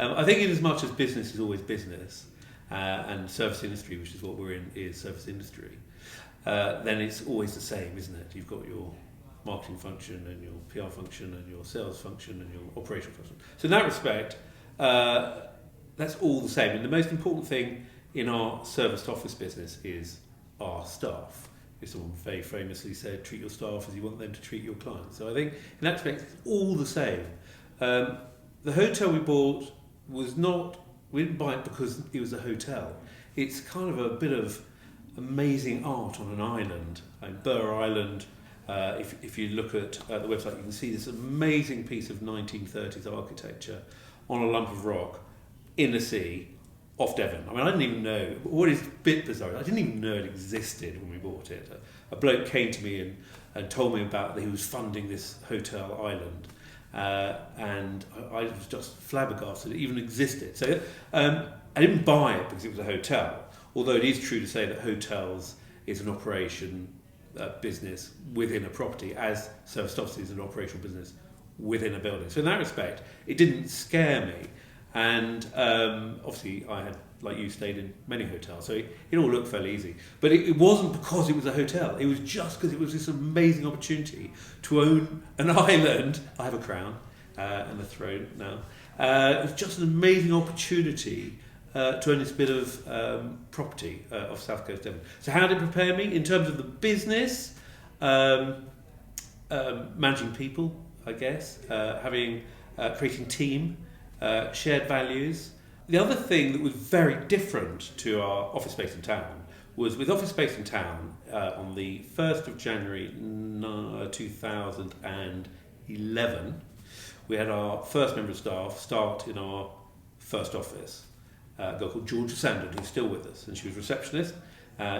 I think in as much as business is always business, and service industry, which is what we're in, is service industry, then it's always the same, isn't it? You've got your marketing function and your PR function and your sales function and your operational function. So in that respect, that's all the same. And the most important thing in our serviced office business is our staff. Someone very famously said, treat your staff as you want them to treat your clients. So I think in that respect, it's all the same. The hotel we bought was not, we didn't buy it because it was a hotel. It's kind of a bit of amazing art on an island. Burgh Island, if you look at the website, you can see this amazing piece of 1930s architecture on a lump of rock in the sea off Devon. I mean, I didn't even know, what is a bit bizarre, I didn't even know it existed when we bought it. A bloke came to me and told me about that he was funding this hotel island. And I was just flabbergasted it even existed. So I didn't buy it because it was a hotel, although it is true to say that hotels is an operation business within a property, as serviced offices is an operational business within a building. So in that respect, it didn't scare me. And obviously I had, like you, stayed in many hotels, so it all looked fairly easy. But it wasn't because it was a hotel, it was just because it was this amazing opportunity to own an island. I have a crown and a throne now. It was just an amazing opportunity to own this bit of property off South Coast Devon. So how did it prepare me? In terms of the business, managing people, I guess, creating team, shared values. The other thing that was very different to our office space in town was with office space in town on the 1st of January 2011, we had our first member of staff start in our first office, a girl called Georgia Sandon, who's still with us, and she was receptionist.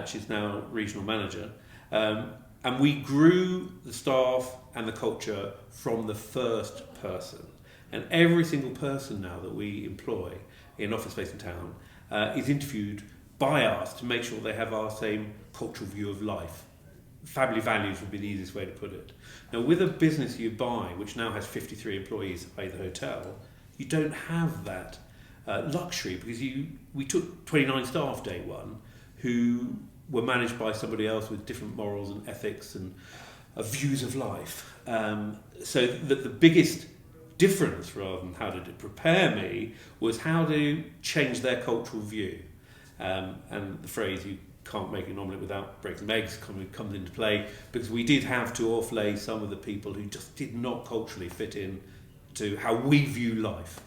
She's now regional manager. And we grew the staff and the culture from the first person. And every single person now that we employ in office space in town is interviewed by us to make sure they have our same cultural view of life. Family values would be the easiest way to put it. Now, with a business you buy, which now has 53 employees, i.e. the hotel, you don't have that luxury, because we took 29 staff day one who were managed by somebody else with different morals and ethics and views of life. So the biggest difference, rather than how did it prepare me, was how to change their cultural view. And the phrase, you can't make an omelette without breaking eggs, comes into play, because we did have to offlay some of the people who just did not culturally fit in to how we view life.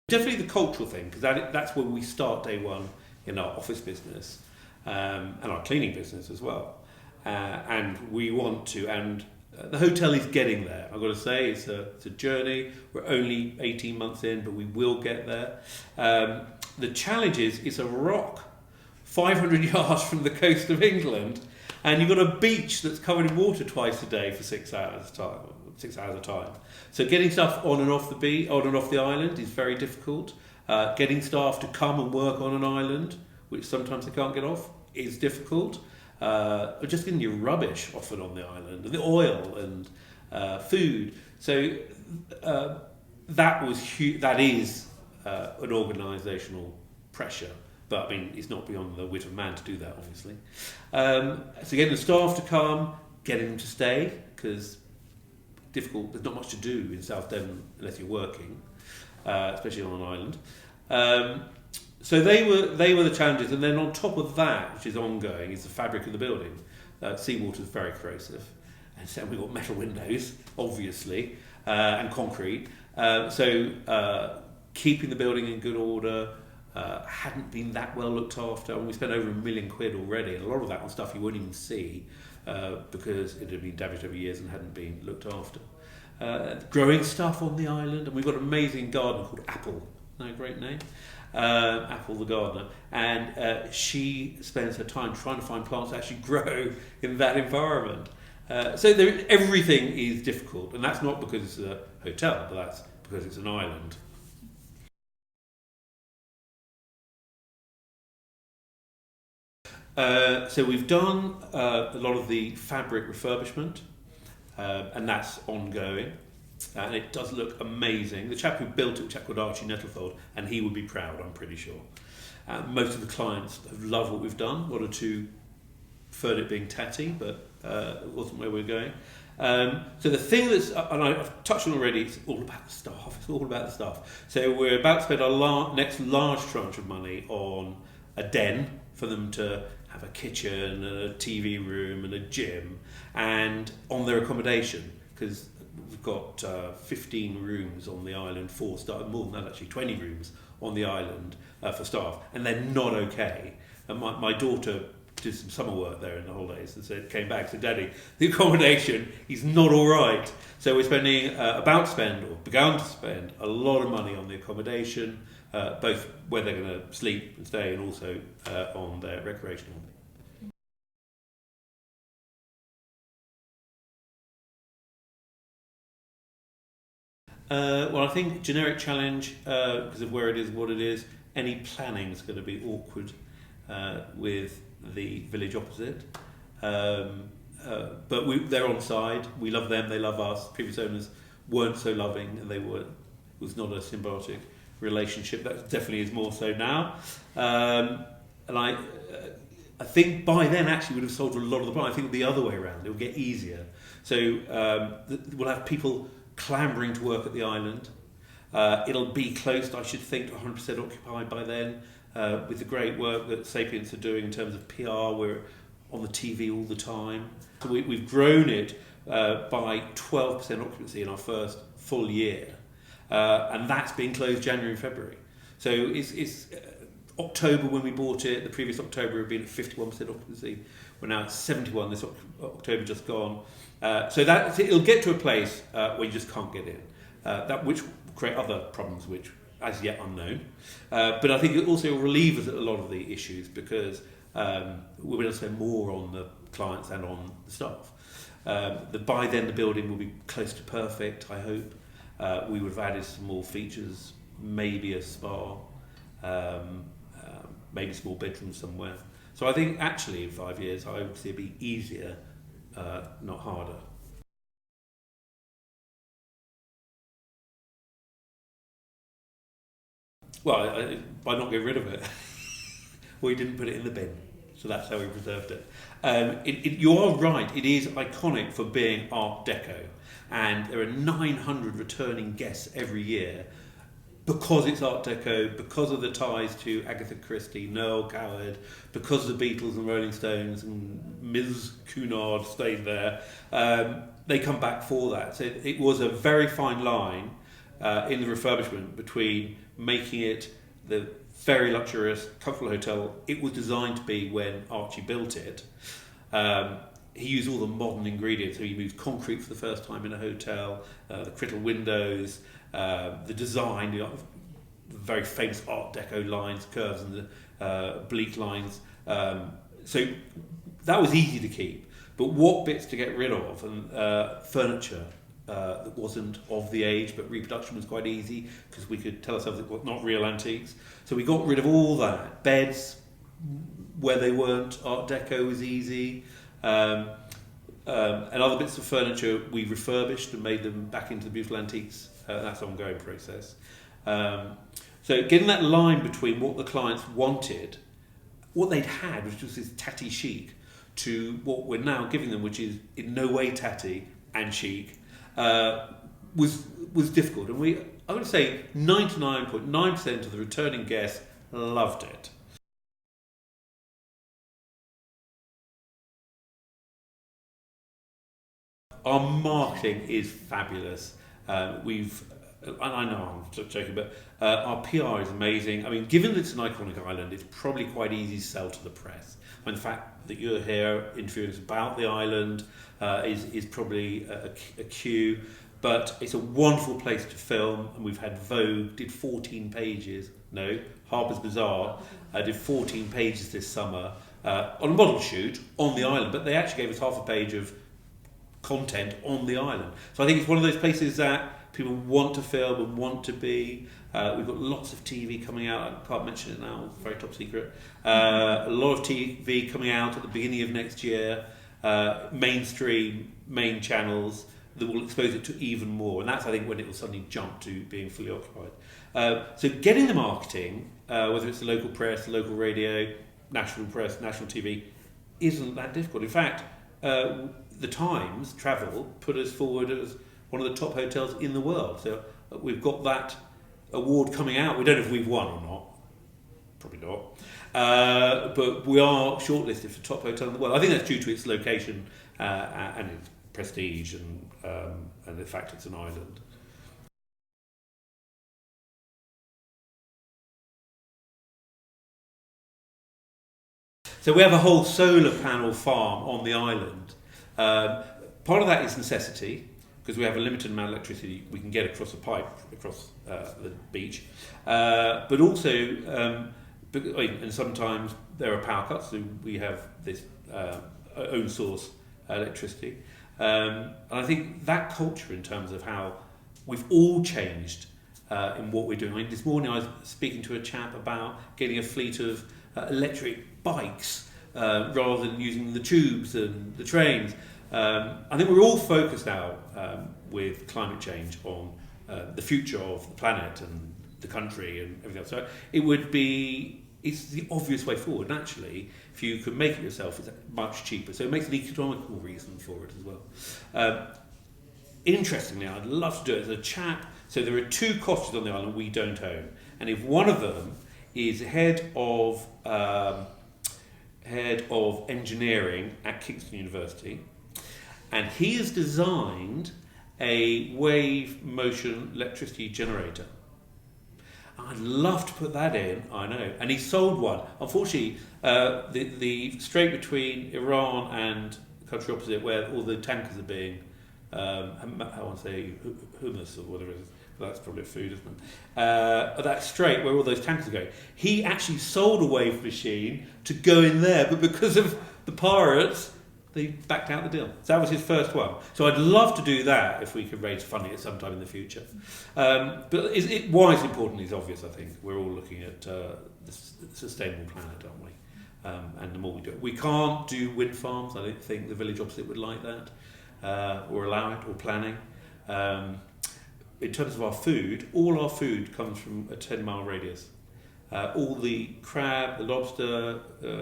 Definitely the cultural thing, because that's where we start day one in our office business, and our cleaning business as well. And we want to, and the hotel is getting there. I've got to say, it's a journey. We're only 18 months in, but we will get there. The challenge is, it's a rock 500 yards from the coast of England, and you've got a beach that's covered in water twice a day for 6 hours a time. So getting stuff on and off the island is very difficult. Getting staff to come and work on an island, which sometimes they can't get off, is difficult. Just getting your rubbish offered on the island, and the oil and food. So that is an organisational pressure. But I mean, it's not beyond the wit of man to do that, obviously. So getting the staff to come, getting them to stay, because difficult. There's not much to do in South Devon unless you're working, especially on an island. So they were the challenges, and then on top of that, which is ongoing, is the fabric of the building. Seawater is very corrosive, and so we've got metal windows, obviously, and concrete. So keeping the building in good order hadn't been that well looked after, and we spent over £1 million already, and a lot of that on stuff you wouldn't even see because it had been damaged over years and hadn't been looked after. Growing stuff on the island, and we've got an amazing gardener called Apple. No, great name. Apple the gardener, and she spends her time trying to find plants that actually grow in that environment. So everything is difficult, and that's not because it's a hotel, but that's because it's an island. So we've done a lot of the fabric refurbishment. and that's ongoing. And it does look amazing. The chap who built it, a chap called Archie Nettlefold, and he would be proud, I'm pretty sure. Most of the clients have loved what we've done. One or two preferred it being tatty, but it wasn't where we're going. So the thing that's, and I've touched on already, it's all about the staff. It's all about the staff. So we're about to spend our next large tranche of money on a den for them to have a kitchen and a TV room and a gym, and on their accommodation, because we've got 15 rooms on the island for staff, more than that actually, 20 rooms on the island for staff, and they're not okay. And my daughter did some summer work there in the holidays and came back and said, Daddy, the accommodation is not all right. So we're spending, begun to spend a lot of money on the accommodation, both where they're going to sleep and stay and also on their recreational. Well, I think generic challenge, because of where it is, what it is, any planning is going to be awkward with the village opposite. But they're on side. We love them, they love us. Previous owners weren't so loving, and it was not a symbiotic relationship. That definitely is more so now. And I think by then actually would have solved a lot of the problem. I think the other way around, it will get easier. So we'll have people clambering to work at the island. It'll be close, I should think, to 100% occupied by then. With the great work that Sapiens are doing in terms of PR, we're on the TV all the time. So we've grown it by 12% occupancy in our first full year, and that's been closed January and February. So it's October when we bought it. The previous October had been at 51% occupancy. We're now at 71 this October just gone. So it'll get to a place where you just can't get in, which will create other problems which as yet unknown. But I think it also will relieve us of a lot of the issues because we'll be able to spend more on the clients and on the staff. By then the building will be close to perfect, I hope. We would have added some more features, maybe a spa, maybe small bedrooms somewhere. So I think actually in 5 years I would say it'd be easier, not harder. Well, by not getting rid of it. We didn't put it in the bin, so that's how we preserved it. You are right, it is iconic for being Art Deco, and there are 900 returning guests every year because it's Art Deco, because of the ties to Agatha Christie, Noel Coward, because the Beatles and Rolling Stones and Ms. Cunard stayed there. They come back for that. So it was a very fine line in the refurbishment between making it the very luxurious, comfortable hotel it was designed to be when Archie built it. He used all the modern ingredients, so he used concrete for the first time in a hotel, the Crittall windows, the design, the very famous Art Deco lines, curves and the bleak lines. So that was easy to keep. But what bits to get rid of? And furniture that wasn't of the age, but reproduction was quite easy because we could tell ourselves it was not real antiques. So we got rid of all that. Beds, where they weren't Art Deco, was easy. And other bits of furniture we refurbished and made them back into the beautiful antiques. That's an ongoing process. So getting that line between what the clients wanted, what they'd had, which was this tatty chic, to what we're now giving them, which is in no way tatty and chic, was difficult. And I would say 99.9% of the returning guests loved it. Our marketing is fabulous. And I know I'm joking, but our PR is amazing. I mean, given that it's an iconic island, it's probably quite easy to sell to the press. And the fact that you're here interviewing us about the island is probably a cue. But it's a wonderful place to film, and we've had Vogue did 14 pages. No, Harper's Bazaar did 14 pages this summer on a model shoot on the island. But they actually gave us half a page of content on the island. So I think it's one of those places that people want to film and want to be. We've got lots of TV coming out. I can't mention it now, it's very top secret. A lot of TV coming out at the beginning of next year. mainstream, main channels that will expose it to even more. And that's, I think, when it will suddenly jump to being fully occupied. So getting the marketing, whether it's the local press, the local radio, national press, national TV, isn't that difficult. In fact, the Times Travel put us forward as one of the top hotels in the world. So we've got that award coming out. We don't know if we've won or not. Probably not. But we are shortlisted for top hotel in the world. I think that's due to its location and its prestige and the fact it's an island. So we have a whole solar panel farm on the island. Part of that is necessity, because we have a limited amount of electricity we can get across a pipe across the beach. But also, and sometimes there are power cuts, so we have this own source electricity. And I think that culture, in terms of how we've all changed in what we're doing. I mean, this morning I was speaking to a chap about getting a fleet of electric bikes rather than using the tubes and the trains. I think we're all focused now with climate change on the future of the planet and the country and everything else. So it's the obvious way forward. And actually, if you can make it yourself, it's much cheaper. So it makes an economical reason for it as well. Interestingly, I'd love to do it as a chap. So there are 2 cottages on the island we don't own. And if one of them is head of engineering at Kingston University, and he has designed a wave motion electricity generator. I'd love to put that in, I know. And he sold one. Unfortunately, the strait between Iran and the country opposite, where all the tankers are being, I want to say hummus or whatever it is, that's probably a food, isn't it? That strait where all those tankers are going. He actually sold a wave machine to go in there, but because of the pirates, they backed out the deal. So that was his first one. So I'd love to do that if we could raise funding at some time in the future. But why it's important is obvious, I think. We're all looking at the sustainable planet, aren't we? And the more we do it. We can't do wind farms. I don't think the village opposite would like that, or allow it, or planning. In terms of our food, all our food comes from a 10-mile radius. All the crab, the lobster,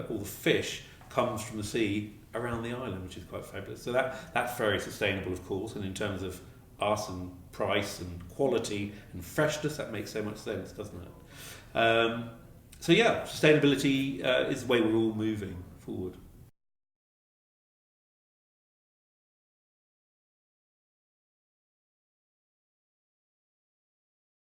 all the fish comes from the sea around the island, which is quite fabulous. So that's very sustainable, of course, and in terms of us and price and quality and freshness, that makes so much sense, doesn't it? So yeah, sustainability is the way we're all moving forward.